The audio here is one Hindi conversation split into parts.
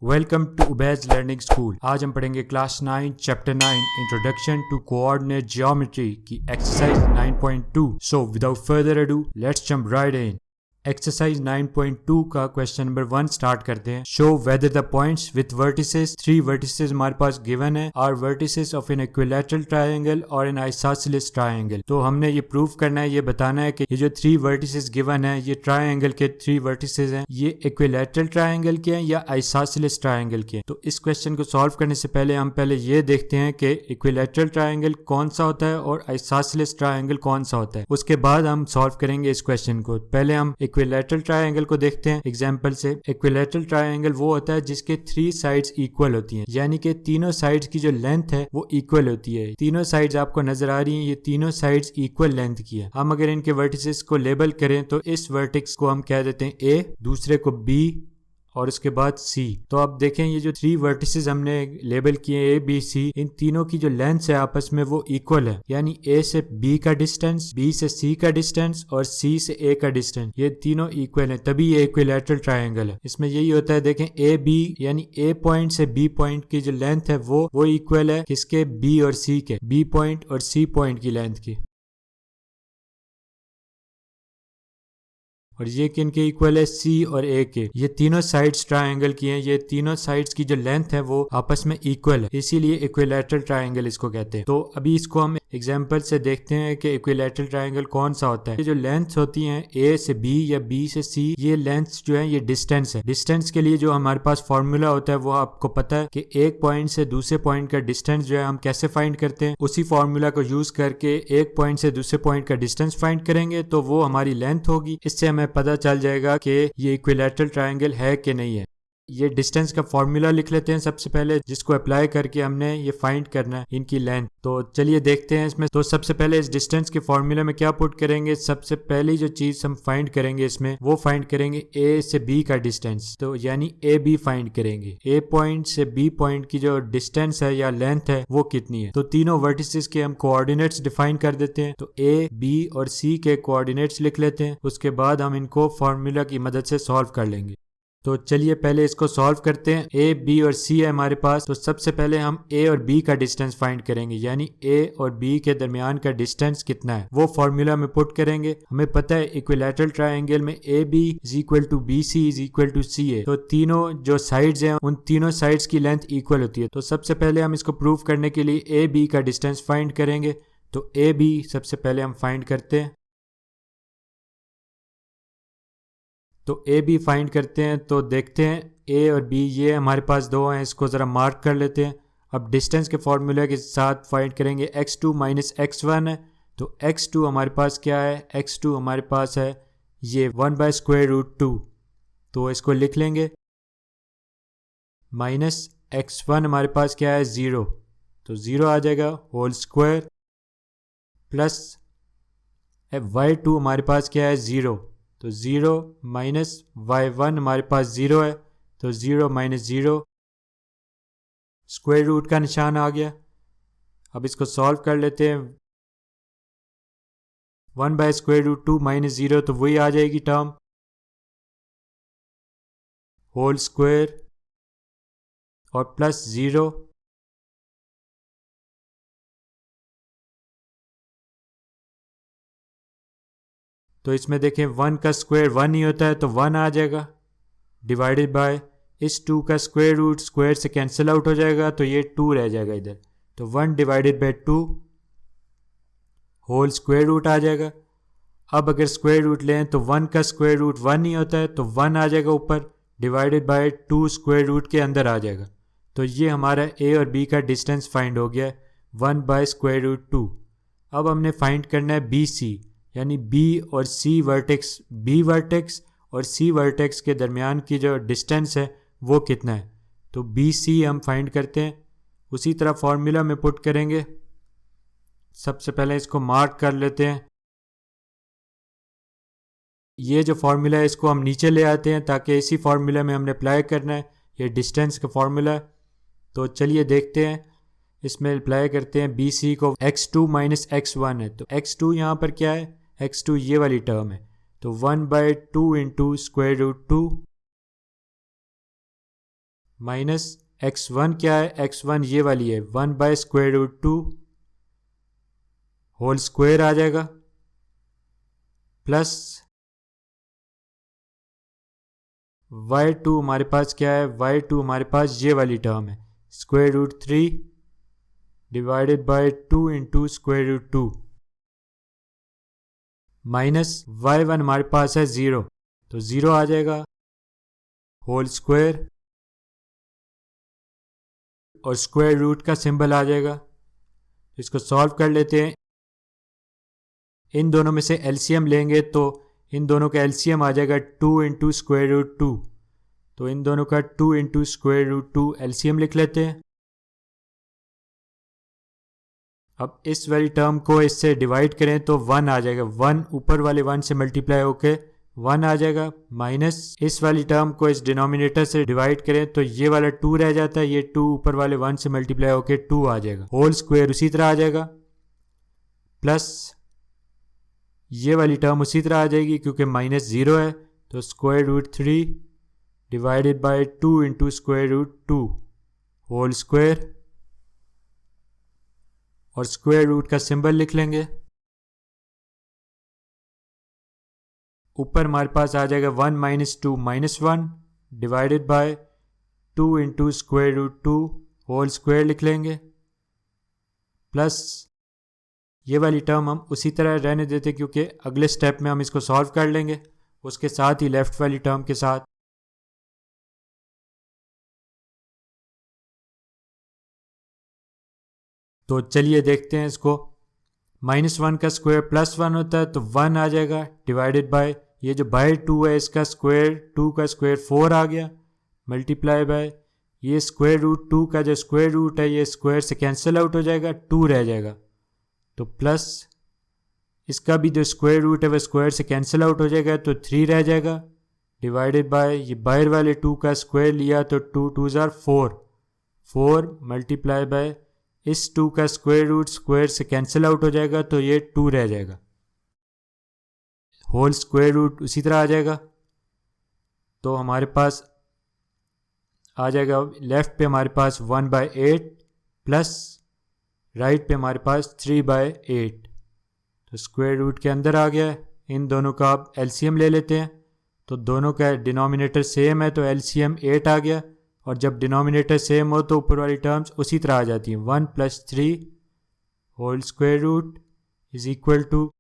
वेलकम टू उबैज लर्निंग स्कूल। आज हम पढ़ेंगे class 9 chapter 9 introduction to coordinate geometry की exercise 9.2। So without further ado let's jump right in. Exercise 9.2 का क्वेश्चन नंबर 1 स्टार्ट करते हैं। Show whether the points with vertices, 3 vertices हमारे पास गिवन है, are vertices of an equilateral triangle और एन आइसोसेलेस ट्रायंगल। तो हमने ये प्रूव करना है, ये बताना है कि ये जो 3 वर्टिसेस गिवन है ये ट्रायंगल के 3 वर्टिसेस हैं, ये इक्विलैटरल ट्रायंगल के हैं या आइसोसेलेस ट्रायंगल के हैं। तो इस क्वेश्चन को सॉल्व करने से पहले हम ये देखते हैं कि इक्विलैटरल ट्रायंगल कौन सा होता है और आइसोसेलेस ट्रायंगल कौन सा होता है। उसके बाद हम सॉल्व करेंगे इस क्वेश्चन को। पहले हम इक्विलैटरल ट्रायंगल को देखते हैं एग्जांपल से। इक्विलैटरल ट्रायंगल वो होता है जिसके 3 साइड्स इक्वल होती हैं, यानी कि तीनों साइड्स की जो लेंथ है वो इक्वल होती है। तीनों साइड्स आपको नजर आ रही हैं, ये तीनों साइड्स इक्वल लेंथ की है। हम अगर इनके वर्टिसेस को लेबल करें तो इस वर्टेक्स को हम कह देते हैं ए, दूसरे को बी और उसके बाद सी। तो आप देखें ये जो 3 वर्टिसेस हमने लेबल किए ए बी सी, इन तीनों की जो लेंथ है आपस में वो इक्वल है, यानी ए से बी का डिस्टेंस, बी से सी का डिस्टेंस और सी से ए का डिस्टेंस, ये तीनों इक्वल है, तभी ये इक्विलैटरल ट्रायंगल है। इसमें यही होता है, देखें ए बी यानी ए पॉइंट से बी पॉइंट की जो लेंथ है वो इक्वल है किसके, बी और सी के, बी पॉइंट और सी पॉइंट की लेंथ की। और ये किन के इक्वल है, सी और ए के। ये तीनों साइड्स ट्रायंगल की हैं, ये तीनों साइड्स की जो लेंथ है वो आपस में इक्वल है, इसीलिए इक्विलैटरल ट्रायंगल इसको कहते हैं। तो अभी इसको हम एग्जांपल से देखते हैं कि इक्विलैटरल ट्रायंगल कौन सा होता है। ये जो लेंथ होती हैं ए से बी या बी से सी, ये लेंथ जो है ये डिस्टेंस है। डिस्टेंस के लिए जो हमारे पास फॉर्मूला होता है वो आपको पता है कि एक पॉइंट से दूसरे पॉइंट का डिस्टेंस जो है हम कैसे फाइंड करते हैं। उसी फॉर्मूला को यूज करके एक पॉइंट से दूसरे पॉइंट का डिस्टेंस फाइंड करेंगे तो वो हमारी लेंथ होगी। इससे हमें पता चल जाएगा कि ये इक्विलैटरल ट्रायंगल है कि नहीं है। ये डिस्टेंस का फॉर्मूला लिख लेते हैं सबसे पहले, जिसको अप्लाई करके हमने ये फाइंड करना है इनकी लेंथ। तो चलिए देखते हैं इसमें। तो सबसे पहले इस डिस्टेंस के फॉर्मूला में क्या पुट करेंगे, सबसे पहली जो चीज हम फाइंड करेंगे इसमें वो फाइंड करेंगे ए से बी का डिस्टेंस, तो यानी ए बी फाइंड करेंगे। ए पॉइंट से बी पॉइंट की जो डिस्टेंस है या लेंथ है वो कितनी है। तो तीनों वर्टिसेस के हम कोऑर्डिनेट्स डिफाइन कर देते हैं। तो ए बी और सी के कोऑर्डिनेट्स लिख लेते हैं, उसके बाद हम इनको फॉर्मूला की मदद से सॉल्व कर लेंगे। तो चलिए पहले इसको सॉल्व करते हैं। ए बी और सी है हमारे पास, तो सबसे पहले हम ए और बी का डिस्टेंस फाइंड करेंगे, यानी ए और बी के दरमियान का डिस्टेंस कितना है वो फॉर्मूला में पुट करेंगे। हमें पता है इक्विलैटरल ट्रायंगल में A B is equal to B C is equal to C A, तो तीनों जो साइड्स हैं उन तीनों साइड्स की लेंथ इक्वल होती है। तो सबसे पहले हम इसको प्रूव करने के लिए ए बी का डिस्टेंस फाइंड करेंगे। तो ए बी सबसे पहले हम फाइंड करते हैं। तो ए बी फाइंड करते हैं, तो देखते हैं ए और बी ये हमारे पास दो हैं, इसको ज़रा मार्क कर लेते हैं। अब डिस्टेंस के फॉर्मूले के साथ फाइंड करेंगे x2 माइनस x1 है, तो x2 हमारे पास क्या है, x2 हमारे पास है ये 1/√2, तो इसको लिख लेंगे। माइनस x1 हमारे पास क्या है 0, तो 0 आ जाएगा होल स्क्वायर, प्लस y2 हमारे पास क्या है 0, तो 0 माइनस y1 हमारे पास 0 है, तो 0 माइनस 0, स्क्वायर रूट का निशान आ गया। अब इसको सॉल्व कर लेते हैं। 1/√2 माइनस 0, तो वही आ जाएगी टर्म, होल स्क्वायर और प्लस 0, तो इसमें देखें 1 का स्क्वायर 1 ही होता है तो 1 आ जाएगा, डिवाइडेड बाय इस 2 का स्क्वायर रूट, स्क्वायर से कैंसिल आउट हो जाएगा तो ये 2 रह जाएगा इधर, तो 1 divided by 2 whole square root आ जाएगा। अब अगर स्क्वायर रूट लें तो 1 का स्क्वायर रूट 1 ही होता है तो 1 आ जाएगा ऊपर, डिवाइडेड बाय 2 स्क्वायर रूट के अंदर आ जाएगा। तो ये हमारा ए और बी का डिस्टेंस फाइंड हो गया 1/√2। अब हमने फाइंड करना है बी सी, यानी बी और सी वर्टेक्स, बी वर्टेक्स और सी वर्टेक्स के दरमियान की जो डिस्टेंस है वो कितना है। तो बी सी हम फाइंड करते हैं, उसी तरह फॉर्मूला में पुट करेंगे। सबसे पहले इसको मार्क कर लेते हैं। ये जो फॉर्मूला है इसको हम नीचे ले आते हैं ताकि इसी फॉर्मूला में हमने अप्लाई करना है, ये डिस्टेंस का फॉर्मूला है। तो चलिए देखते हैं, इसमें अप्लाई करते हैं बी सी को। x2 माइनस x1 है, तो x2 यहाँ पर क्या है, x2 ये वाली टर्म है, तो 1/2 into square root 2 minus x1 क्या है, x1 ये वाली है 1/√2 होल स्क्वायर आ जाएगा, प्लस y2 हमारे पास क्या है, y2 हमारे पास ये वाली टर्म है √3 divided by 2 into √2 minus y1 हमारे पास है 0, तो 0 आ जाएगा होल स्क्वायर और स्क्वायर रूट का सिंबल आ जाएगा। इसको सॉल्व कर लेते हैं। इन दोनों में से एलसीएम लेंगे तो इन दोनों का एलसीएम आ जाएगा 2 इंटू √2, तो इन दोनों का 2 इंटू √2 एलसीएम लिख लेते हैं। अब इस वाली टर्म को इससे डिवाइड करें तो 1 आ जाएगा, 1 ऊपर वाले 1 से मल्टीप्लाई होके 1 आ जाएगा, माइनस इस वाली टर्म को इस डिनोमिनेटर से डिवाइड करें तो ये वाला 2 रह जाता है, ये 2 ऊपर वाले 1 से मल्टीप्लाई होके 2 आ जाएगा, होल स्क्वायर उसी तरह आ जाएगा, प्लस ये वाली टर्म उसी तरह आ जाएगी क्योंकि माइनस 0 है, तो √3 divided by 2 into √2 whole square और स्क्वायर रूट का सिंबल लिख लेंगे। ऊपर हमारे पास आ जाएगा 1 - 2 -1 divided by 2 into √2 whole square लिख लेंगे, प्लस ये वाली टर्म हम उसी तरह रहने देते क्योंकि अगले स्टेप में हम इसको सॉल्व कर लेंगे उसके साथ ही लेफ्ट वाली टर्म के साथ। तो चलिए देखते हैं इसको। -1 का स्क्वायर +1 होता है तो 1 आ जाएगा डिवाइडेड बाय ये जो बाय 2 है इसका स्क्वायर 2 का स्क्वायर 4 आ गया, मल्टीप्लाई बाय ये √2 का जो स्क्वायर रूट है ये स्क्वायर से कैंसिल आउट हो जाएगा, 2 रह जाएगा, तो प्लस इसका भी जो स्क्वायर रूट है वह स्क्वायर से कैंसिल आउट हो जाएगा तो 3 रह जाएगा, डिवाइडेड बाय ये बाहर वाले 2 का स्क्वायर लिया तो 2 2 ज़ार 4 मल्टीप्लाई बाय इस 2 का स्क्वायर रूट स्क्वायर से कैंसिल आउट हो जाएगा तो ये 2 रह जाएगा, होल स्क्वायर रूट उसी तरह आ जाएगा। तो हमारे पास आ जाएगा लेफ्ट पे हमारे पास 1/8 प्लस राइट पे हमारे पास 3/8, तो स्क्वायर रूट के अंदर आ गया है। इन दोनों का आप एलसीएम ले लेते हैं तो दोनों का डिनोमिनेटर सेम है तो एलसीएम 8 आ गया, और जब डिनोमिनेटर सेम हो तो ऊपर वाली टर्म्स उसी तरह आ जाती हैं। 1 + 3 whole square root is equal to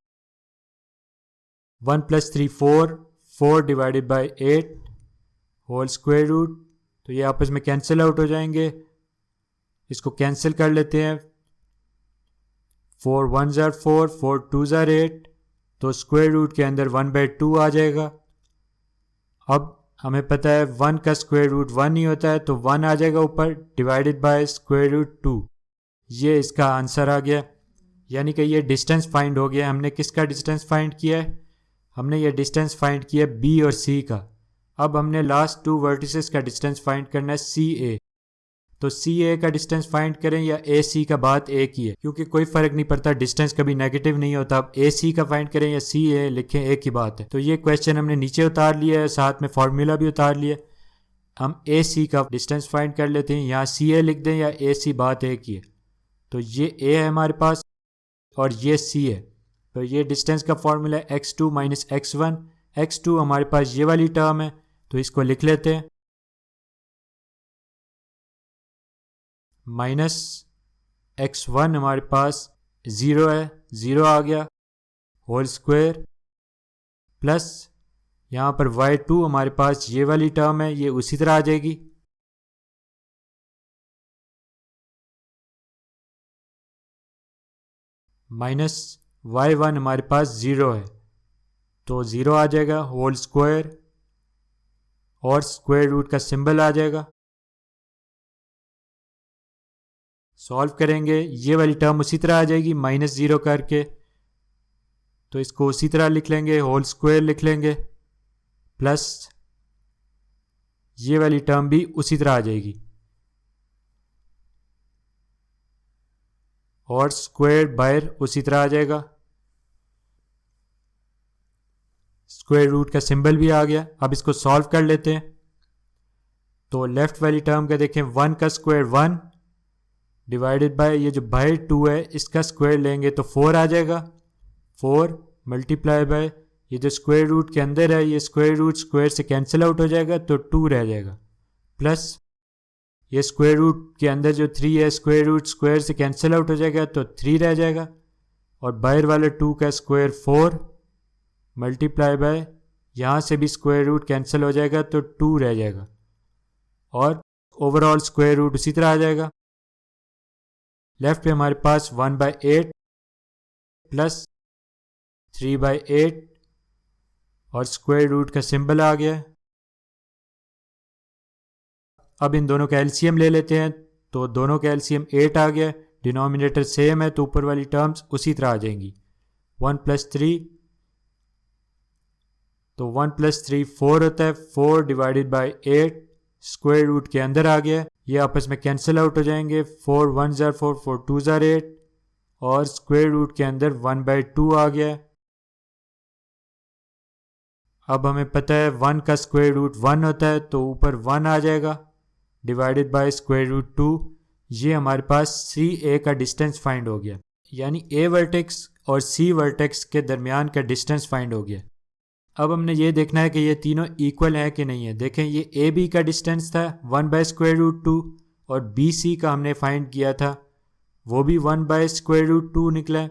1 + 3 4 divided by 8 whole square root, तो ये आपस में कैंसिल आउट हो जाएंगे, इसको कैंसिल कर लेते हैं। 4 1 ज़ार 4 2 ज़ार 8, तो स्क्वायर रूट के अंदर 1/2 आ जाएगा। अब हमें पता है 1 का स्क्वायर रूट 1 ही होता है तो 1 आ जाएगा ऊपर डिवाइडेड बाय स्क्वायर रूट 2, ये इसका आंसर आ गया। यानी कि ये डिस्टेंस फाइंड हो गया। हमने किसका डिस्टेंस फाइंड किया है? हमने ये डिस्टेंस फाइंड किया बी और सी का। अब हमने लास्ट 2 वर्टिसेस का डिस्टेंस फाइंड करना है सी ए, तो सी ए का डिस्टेंस फाइंड करें या ए सी का, बात एक ही है क्योंकि कोई फर्क नहीं पड़ता, डिस्टेंस कभी नेगेटिव नहीं होता। अब ए सी का फाइंड करें या सी ए लिखें, एक ही बात है। तो ये क्वेश्चन हमने नीचे उतार लिया है, साथ में फॉर्मूला भी उतार लिया। हम ए सी का डिस्टेंस फाइंड कर लेते हैं, यहाँ सी ए लिख दें या ए सी, बात एक ही है। तो ये ए है हमारे पास और ये सी है, तो ये डिस्टेंस का फॉर्मूला है x2 - x1। x2 हमारे पास ये वाली टर्म है तो इसको लिख लेते हैं, माइनस x1 हमारे पास 0 है, 0 आ गया होल स्क्वायर, प्लस यहाँ पर y2 हमारे पास ये वाली टर्म है, ये उसी तरह आ जाएगी, माइनस y1 हमारे पास 0 है तो 0 आ जाएगा होल स्क्वायर और स्क्वायर रूट का सिंबल आ जाएगा। सॉल्व करेंगे, ये वाली टर्म उसी तरह आ जाएगी -0 करके, तो इसको उसी तरह लिख लेंगे, होल स्क्वायर लिख लेंगे, प्लस ये वाली टर्म भी उसी तरह आ जाएगी और स्क्वायर बाहर उसी तरह आ जाएगा, स्क्वायर रूट का सिंबल भी आ गया। अब इसको सॉल्व कर लेते हैं। तो लेफ्ट वाली टर्म का देखें 1 का स्क्वायर 1 डिवाइडेड बाय ये जो बाय 2 है इसका स्क्वायर लेंगे तो 4 आ जाएगा। 4 मल्टीप्लाई बाय ये जो स्क्वायर रूट के अंदर है ये स्क्वायर रूट स्क्वायर से कैंसिल आउट हो जाएगा तो 2 रह जाएगा, प्लस ये स्क्वायर रूट के अंदर जो 3 है स्क्वायर रूट स्क्वायर से कैंसिल आउट हो जाएगा तो 3 रह जाएगा, और बाहर वाले 2 का स्क्वायर 4 मल्टीप्लाई बाय यहाँ से भी स्क्वायर रूट कैंसिल हो जाएगा तो 2 रह जाएगा, और ओवरऑल स्क्वायर रूट उसी तरह आ जाएगा। लेफ्ट पे हमारे पास 1/8 प्लस 3/8 और स्क्वायर रूट का सिंबल आ गया। अब इन दोनों का एलसीएम ले लेते हैं, तो दोनों का एलसीएम 8 आ गया। डिनोमिनेटर सेम है तो ऊपर वाली टर्म्स उसी तरह आ जाएंगी। 1 + 3 तो 1 + 3 4 होता है। 4 डिवाइडेड बाय 8 स्क्वायर रूट के अंदर आ गया, ये आपस में कैंसिल आउट हो जाएंगे। 4 1 ज़ार 4 4 2 ज़ार 8 और स्क्वायर रूट के अंदर 1/2 आ गया। अब हमें पता है 1 का स्क्वायर रूट 1 होता है तो ऊपर 1 आ जाएगा डिवाइडेड बाय स्क्वायर रूट 2। ये हमारे पास सी ए का डिस्टेंस फाइंड हो गया, यानी ए वर्टेक्स और सी वर्टेक्स के दरमियान का डिस्टेंस फाइंड हो गया। अब हमने ये देखना है कि ये तीनों इक्वल हैं कि नहीं है। देखें ये ए बी का डिस्टेंस था 1/√2 और बी सी का हमने फाइंड किया था वो भी 1/√2 निकला है।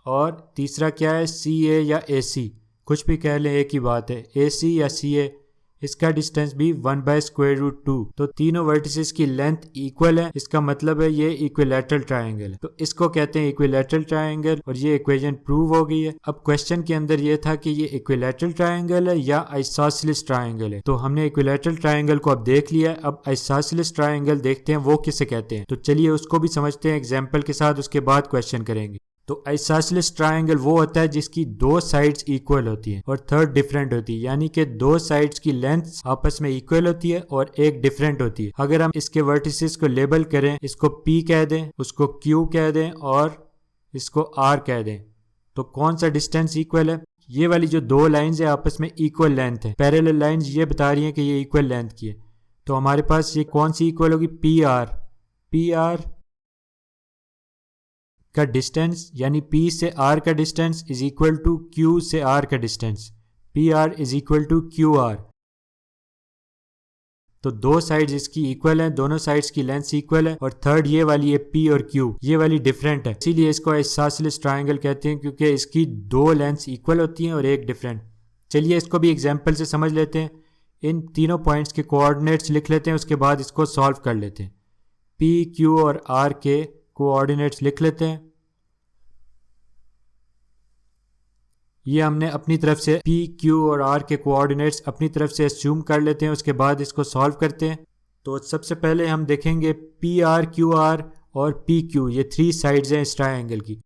और तीसरा क्या है सी ए या ए सी, कुछ भी कह लें एक ही बात है, ए सी या सी ए, इसका डिस्टेंस भी 1/√2। तो तीनों वर्टिसेस की लेंथ इक्वल है, इसका मतलब है ये इक्विलैटरल ट्रायंगल है, तो इसको कहते हैं इक्विलैटरल ट्रायंगल और ये इक्वेशन प्रूव हो गई है। अब क्वेश्चन के अंदर ये था कि ये इक्विलैटरल ट्रायंगल है या आइसोसेलेस ट्रायंगल है, तो हमने इक्विलैटरल ट्रायंगल को अब देख लिया है। अब आइसोसेलेस ट्रायंगल देखते हैं वो किसे कहते हैं, तो चलिए उसको भी समझते हैं एग्जाम्पल के साथ, उसके बाद क्वेश्चन करेंगे। तो आइसोसेलेस ट्रायंगल वो होता है जिसकी दो साइड्स इक्वल होती हैं और थर्ड डिफरेंट होती है, यानी कि दो साइड्स की लेंथ आपस में इक्वल होती है और एक डिफरेंट होती है। अगर हम इसके वर्टिसेस को लेबल करें, इसको P कह दें, उसको Q कह दें और इसको R कह दें, तो कौन सा डिस्टेंस इक्वल है? ये वाली जो दो लाइंस है आपस में इक्वल लेंथ है, पैरेलल लाइंस ये बता रही हैं कि ये इक्वल लेंथ की है। तो हमारे पास ये कौन सी इक्वल होगी? PR का डिस्टेंस यानी P से R का distance is equal to Q से R का distance, PR is equal to QR। तो दो साइड्स इसकी इक्वल हैं, दोनों साइड्स की लेंथ इक्वल है, और थर्ड ये वाली है P और Q, ये वाली डिफरेंट है, इसीलिए इसको आइसोसेलेस ट्रायंगल कहते हैं क्योंकि इसकी दो लेंथ्स इक्वल होती हैं और एक डिफरेंट। चलिए इसको भी एग्जाम्पल से समझ लेते हैं। इन तीनों पॉइंट्स के कोऑर्डिनेट्स लिख लेते हैं, उसके बाद इसको सॉल्व कर लेते हैं। P, Q और R के कोऑर्डिनेट्स लिख लेते हैं। ये हमने अपनी तरफ से P, Q और R के कोऑर्डिनेट्स अपनी तरफ से अस्यूम कर लेते हैं, उसके बाद इसको सॉल्व करते हैं। तो सबसे पहले हम देखेंगे PR, QR और PQ, ये थ्री साइड्स हैं इस ट्रायंगल की।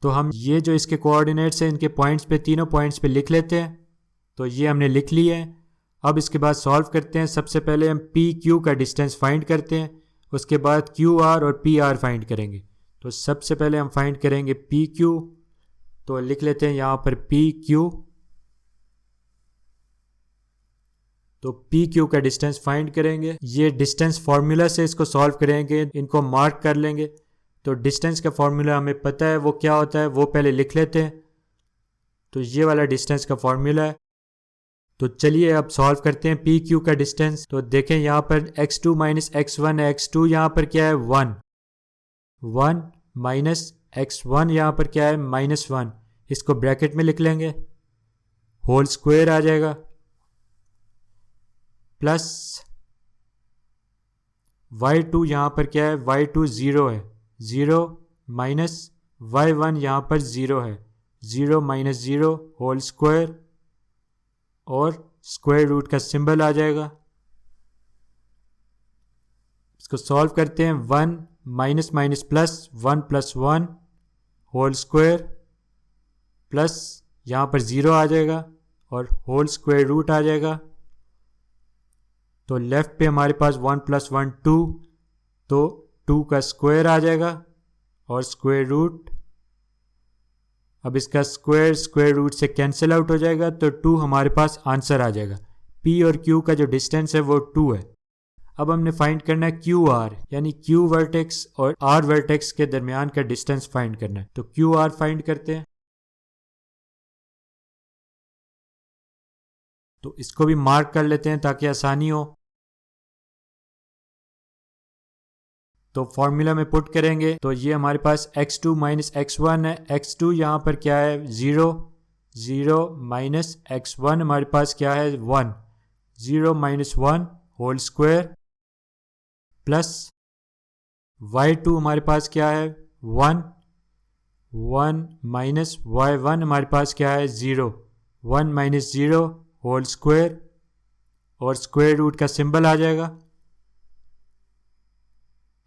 तो हम ये जो इसके कोऑर्डिनेट्स हैं इनके पॉइंट्स पे, तीनों पॉइंट्स पे लिख लेते हैं। तो ये हमने लिख लिए हैं। अब इसके बाद सॉल्व करते हैं। सबसे पहले हम PQ का डिस्टेंस फाइंड करते हैं, उसके बाद QR और PR फाइंड करेंगे। तो सबसे पहले हम फाइंड करेंगे PQ, तो लिख लेते हैं यहाँ पर PQ। तो PQ का डिस्टेंस फाइंड करेंगे, ये डिस्टेंस फार्मूला से इसको सॉल्व करेंगे, इनको मार्क कर लेंगे। तो डिस्टेंस का फार्मूला हमें पता है वो क्या होता है, वो पहले लिख लेते हैं। तो ये वाला डिस्टेंस का फार्मूला है। तो चलिए अब सॉल्व करते हैं PQ का डिस्टेंस। तो देखें यहाँ पर x2 माइनस x1 है, x2 यहाँ पर क्या है 1 माइनस x1 यहाँ पर क्या है -1, इसको ब्रैकेट में लिख लेंगे, होल स्क्वायर आ जाएगा, प्लस y2 यहाँ पर क्या है y2 0 है, 0 माइनस y1 यहाँ पर 0 है, 0 माइनस 0 होल स्क्वायर और स्क्वायर रूट का सिंबल आ जाएगा। इसको सॉल्व करते हैं। 1 minus minus plus 1 + 1 whole square plus यहाँ पर 0 आ जाएगा और होल स्क्वायर रूट आ जाएगा। तो लेफ्ट पे हमारे पास 1 + 1 2, तो 2 का स्क्वायर आ जाएगा और स्क्वायर रूट, अब इसका स्क्वायर स्क्वायर रूट से कैंसिल आउट हो जाएगा, तो 2 हमारे पास आंसर आ जाएगा। P और Q का जो डिस्टेंस है वो 2 है। अब हमने फाइंड करना है QR, यानी Q वर्टेक्स और R वर्टेक्स के दरमियान का डिस्टेंस फाइंड करना है। तो QR फाइंड करते हैं। तो इसको भी मार्क कर लेते हैं ताकि आसानी हो। तो फॉर्मूला में पुट करेंगे तो ये हमारे पास x2 माइनस x1 है। x2 यहाँ पर क्या है 0, 0 माइनस x1 हमारे पास क्या है 1, 0 minus 1 whole square plus y2 हमारे पास क्या है 1, 1 माइनस y1 हमारे पास क्या है 0, 1 माइनस 0 होल स्क्वायर और स्क्वायर रूट का सिंबल आ जाएगा।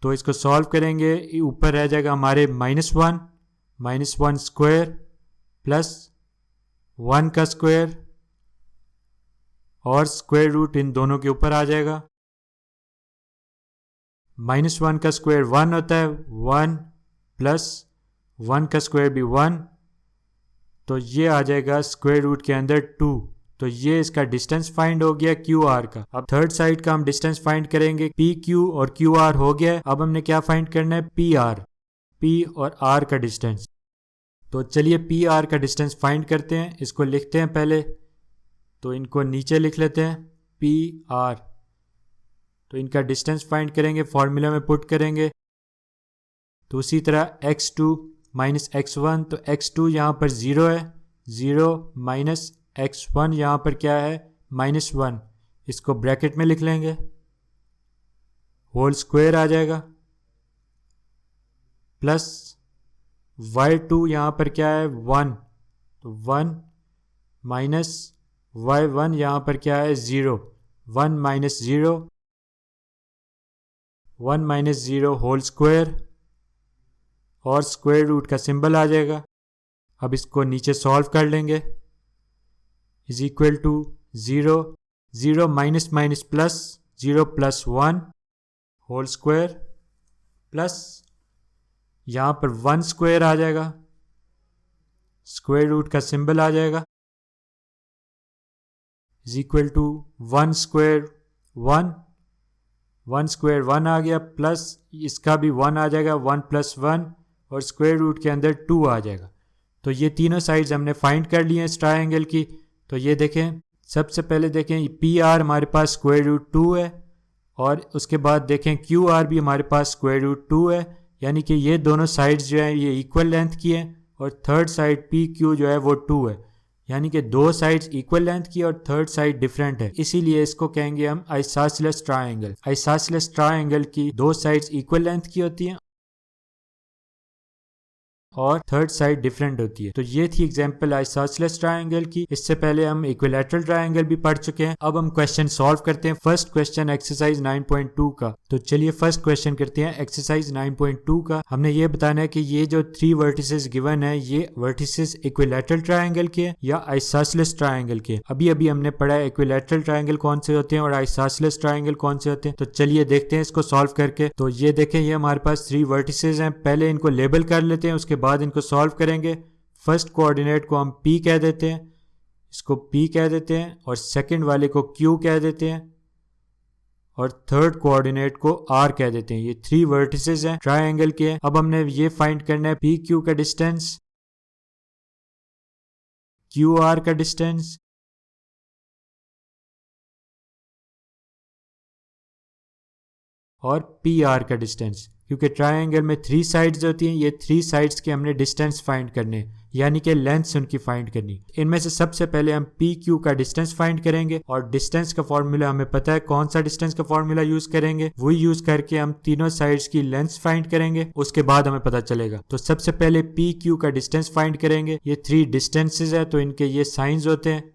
तो इसको सॉल्व करेंगे, ऊपर रह जाएगा हमारे माइनस वन स्क्वायर प्लस 1 का स्क्वायर और स्क्वायर रूट इन दोनों के ऊपर आ जाएगा। -1 का स्क्वायर 1 होता है, 1 प्लस 1 का स्क्वायर भी 1, तो ये आ जाएगा स्क्वायर रूट के अंदर 2। तो ये इसका डिस्टेंस फाइंड हो गया QR का। अब थर्ड साइड का हम डिस्टेंस फाइंड करेंगे। PQ और QR हो गया। अब हमने क्या फाइंड करना है PR, P और R का डिस्टेंस। तो चलिए PR का डिस्टेंस फाइंड करते हैं। इसको लिखते हैं पहले, तो इनको नीचे लिख लेते हैं PR। तो इनका डिस्टेंस फाइंड करेंगे, फॉर्मूला में पुट करेंगे। तो उसी तरह x2 माइनस x1, तो x2 यहाँ पर 0 है, 0 माइनस x1 यहाँ पर क्या है -1, इसको ब्रैकेट में लिख लेंगे, होल स्क्वायर आ जाएगा प्लस y2 यहाँ पर क्या है 1, तो 1 माइनस y1 यहाँ पर क्या है 0, 1 माइनस 0, 1 माइनस 0 होल स्क्वायर और स्क्वायर रूट का सिंबल आ जाएगा। अब इसको नीचे सॉल्व कर लेंगे, is equal to 0, 0 minus minus plus 0 plus 1 whole square plus यहाँ पर 1 स्क्वायर आ जाएगा, स्क्वायर रूट का सिंबल आ जाएगा, is equal to 1 square 1, 1 square 1 आ गया, प्लस इसका भी 1 आ जाएगा, 1 प्लस 1 और स्क्वायर रूट के अंदर 2 आ जाएगा। तो ये तीनों साइड्स हमने फाइंड कर लिए हैं इस ट्रायंगल की। तो ये देखें, सबसे पहले देखें PR हमारे पास स्क्वायर रूट 2 है और उसके बाद देखें QR भी हमारे पास स्क्वायर रूट 2 है, यानी कि ये दोनों साइड्स जो हैं ये इक्वल लेंथ की हैं और थर्ड साइड PQ जो है वो 2 है, यानी कि दो साइड्स इक्वल लेंथ की और थर्ड साइड डिफरेंट है, इसीलिए इसको कहेंगे हम आइसोसेलेस ट्रायंगल। आइसोसेलेस ट्रायंगल की दो साइड्स इक्वल लेंथ की होती हैं और थर्ड साइड डिफरेंट होती है। तो ये थी एग्जांपल आइसोसेलेस ट्रायंगल की। इससे पहले हम इक्विलैटरल ट्रायंगल भी पढ़ चुके हैं। अब हम क्वेश्चन सॉल्व करते हैं। फर्स्ट क्वेश्चन एक्सरसाइज 9.2 का। तो चलिए फर्स्ट क्वेश्चन करते हैं एक्सरसाइज 9.2 का। हमने ये बताना है कि ये जो 3 वर्टिसेस गिवन है ये वर्टिसेस इक्विलैटरल ट्रायंगल के या आइसोसेलेस ट्रायंगल के। अभी अभी हमने पढ़ा है इक्विलैटरल ट्रायंगल कौन से होते हैं और आइसोसेलेस ट्रायंगल कौन से होते हैं। तो चलिए देखते हैं इसको सॉल्व करके। तो ये देखें, ये हमारे पास 3 वर्टिसेस हैं। पहले इनको लेबल कर लेते हैं, उसके बाद इनको सॉल्व करेंगे। फर्स्ट कोऑर्डिनेट को हम P कह देते हैं, इसको P कह देते हैं, और सेकंड वाले को Q कह देते हैं और थर्ड कोऑर्डिनेट को R कह देते हैं। ये 3 वर्टिसेस हैं ट्रायंगल के। अब हमने ये फाइंड करना है PQ का डिस्टेंस, QR का डिस्टेंस और PR का डिस्टेंस। क्योंकि ट्रायंगल में 3 साइड्स होती हैं, ये 3 साइड्स के हमने डिस्टेंस फाइंड करने, यानी कि लेंथ्स उनकी फाइंड करनी। इनमें से सबसे पहले हम PQ का डिस्टेंस फाइंड करेंगे और डिस्टेंस का फॉर्मूला हमें पता है। कौन सा डिस्टेंस का फॉर्मूला यूज करेंगे, वही यूज करके हम तीनों साइड्स की लेंथ्स फाइंड करेंगे, उसके बाद हमें पता चलेगा। तो सबसे पहले PQ का डिस्टेंस फाइंड करेंगे। ये 3 डिस्टेंसेस है तो इनके ये साइंस होते हैं,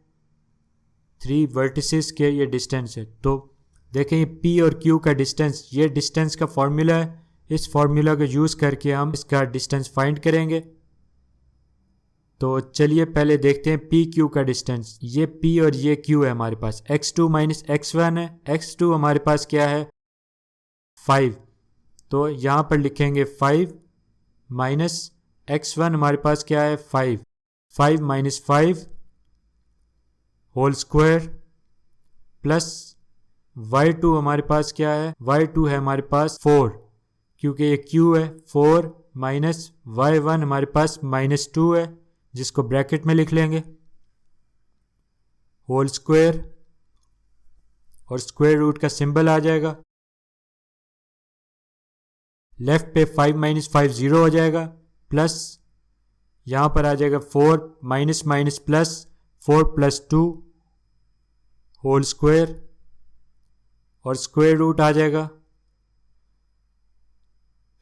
3 वर्टिसेस के ये डिस्टेंस है। तो देखें ये P और Q का डिस्टेंस, ये डिस्टेंस का फॉर्मूला है। इस फॉर्मूला को यूज करके हम इसका डिस्टेंस फाइंड करेंगे। तो चलिए पहले देखते हैं PQ का डिस्टेंस। ये P और ये Q है हमारे पास। x2 माइनस x1 है। x2 हमारे पास क्या है 5, तो यहाँ पर लिखेंगे 5 माइनस x1 हमारे पास क्या है 5, 5 minus 5 whole square plus y2 हमारे पास क्या है, y2 है हमारे पास 4 क्योंकि ये q है, 4 माइनस y1 हमारे पास -2 है जिसको ब्रैकेट में लिख लेंगे, होल स्क्वायर और स्क्वायर रूट का सिंबल आ जाएगा। लेफ्ट पे 5 माइनस 5 0 हो जाएगा, प्लस यहाँ पर आ जाएगा 4 minus minus plus 4 plus 2 whole square और स्क्वायर रूट आ जाएगा।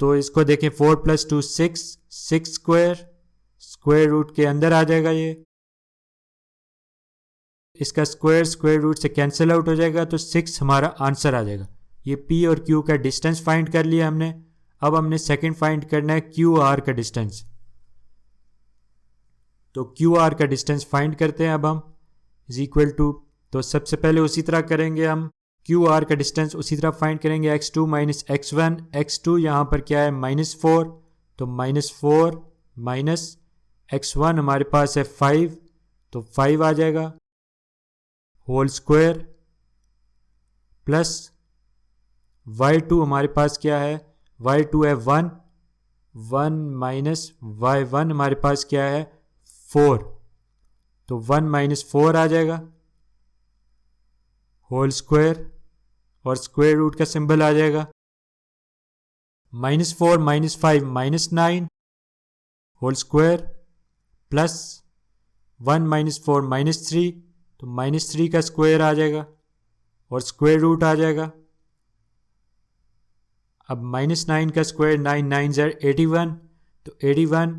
तो इसको देखें 4 प्लस 2 6 स्क्वायर, स्क्वायर रूट के अंदर आ जाएगा ये, इसका स्क्वायर स्क्वायर रूट से कैंसिल आउट हो जाएगा तो 6 हमारा आंसर आ जाएगा। ये P और Q का डिस्टेंस फाइंड कर लिया हमने। अब हमने सेकंड फाइंड करना है QR का डिस्टेंस। तो QR का डिस्टेंस फाइंड करते हैं अब हम, इज इक्वल टू, तो सबसे पहले उसी तरह करेंगे हम, QR का डिस्टेंस उसी तरह फाइंड करेंगे x2 माइनस x1, x2 यहाँ पर क्या है -4, तो -4 माइनस x1 हमारे पास है 5, तो 5 आ जाएगा, होल स्क्वायर प्लस y2 हमारे पास क्या है, y2 है 1 माइनस y1 हमारे पास क्या है 4, तो 1 माइनस 4 आ जाएगा, होल स्क्वायर और स्क्वायर रूट का सिंबल आ जाएगा, -4 minus 5 -9 whole square plus 1 minus 4 -3, तो -3 का स्क्वायर आ जाएगा और स्क्वायर रूट आ जाएगा। अब -9 का स्क्वायर 9 9 81, तो 81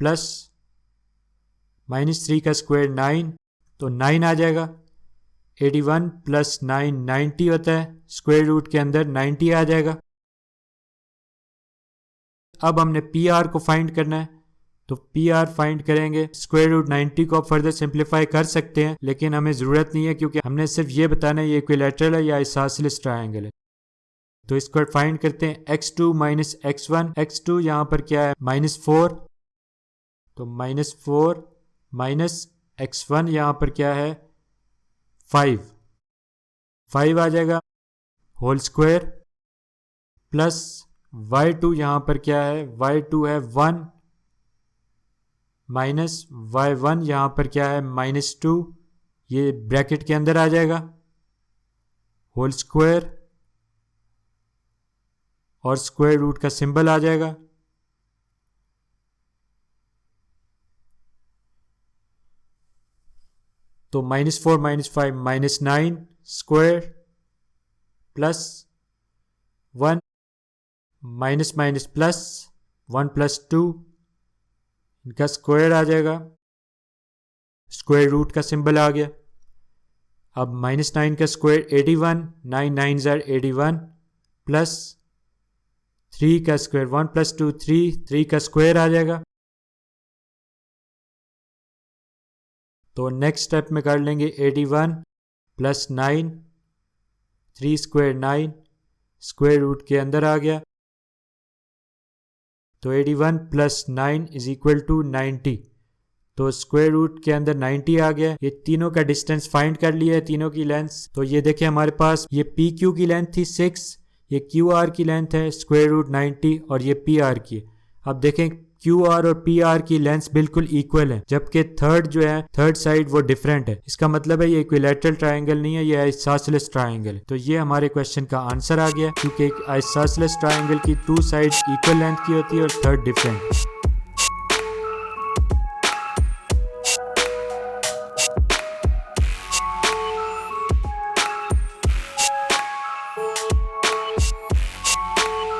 प्लस -3 का स्क्वायर 9, तो 9 आ जाएगा। 81 प्लस 9 90 होता है, स्क्वायर रूट के अंदर 90 आ जाएगा। अब हमने PR को फाइंड करना है, तो PR फाइंड करेंगे, स्क्वायर रूट 90 को आप फर्दर सिंप्लीफाई कर सकते हैं लेकिन हमें ज़रूरत नहीं है क्योंकि हमने सिर्फ ये बताना है ये इक्विलैटरल है या आइसोसेलेस ट्रायंगल है। तो इसको फाइंड करते हैं, x2 माइनस x1, x2 यहाँ पर क्या है -4, तो -4 माइनस x1 यहाँ पर क्या है 5 आ जाएगा, होल स्क्वायर प्लस y2 यहाँ पर क्या है, y2 है 1 माइनस y1 यहाँ पर क्या है -2, ये ब्रैकेट के अंदर आ जाएगा, होल स्क्वायर और स्क्वायर रूट का सिंबल आ जाएगा। तो -4 minus 5 -9 square plus 1 minus minus plus 1 plus 2, इनका स्क्वायर आ जाएगा, स्क्वायर रूट का सिंबल आ गया। अब -9 का स्क्वायर 81, 9 9 81 प्लस 3 का स्क्वायर 1 प्लस 2 3 का स्क्वायर आ जाएगा। तो नेक्स्ट स्टेप में कर लेंगे 81 प्लस 9, 3 स्क्वायर 9, स्क्वायर रूट के अंदर आ गया, तो 81 प्लस 9 इज इक्वल टू 90, तो स्क्वायर रूट के अंदर 90 आ गया। ये तीनों का डिस्टेंस फाइंड कर लिया है, तीनों की लेंथ। तो ये देखिए हमारे पास ये PQ की लेंथ थी 6, ये QR की लेंथ है स्क्वायर रूट 90 और ये PR की है। अब देखें QR और PR की लेंथ बिल्कुल इक्वल है, जबकि थर्ड साइड वो डिफरेंट है। इसका मतलब है ये इक्विलैटरल ट्रायंगल नहीं है, ये आइसोसेलेस ट्रायंगल है। तो ये हमारे क्वेश्चन का आंसर आ गया, क्योंकि आइसोसेलेस ट्रायंगल की 2 साइड्स इक्वल लेंथ की होती है और थर्ड डिफरेंट।